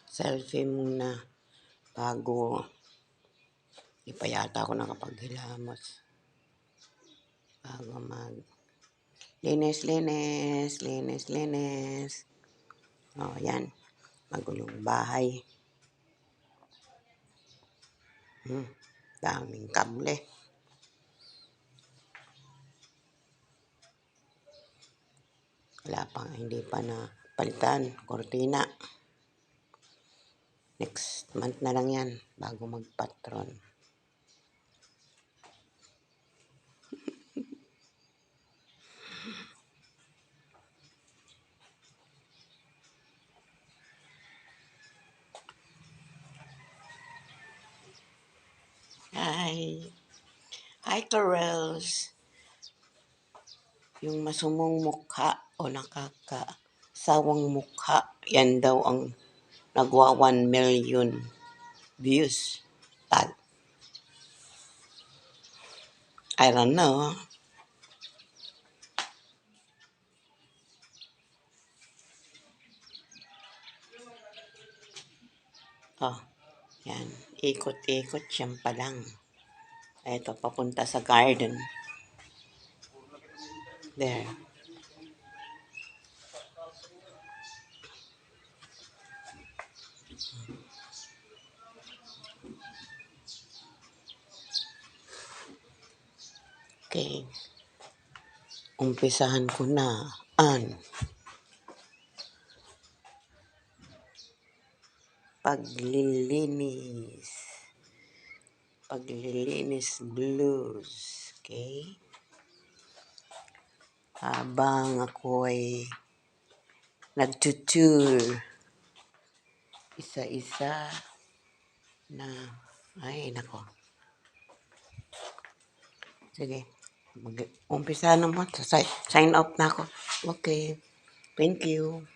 Selfie muna bago di pa yata ako nakapaghilamos. Bago linis. Yan. Magulong bahay. Daming kable. Hindi pa na palitan. Kortina. Next month na lang yan bago magpatron. Hi, Corels. Yung masumong mukha o nakakasawang mukha, yan daw ang nagwa 1 million views. I don't know. Oh, yan. Ikot-ikot siyang pa lang. Ito, papunta sa garden. There. Okay. Umpisahan ko na. Paglilinis blues. Okay? Habang ako'y nagtutour isa-isa na nako. Sige. Umpisa naman. Sign off na ako. Okay. Thank you.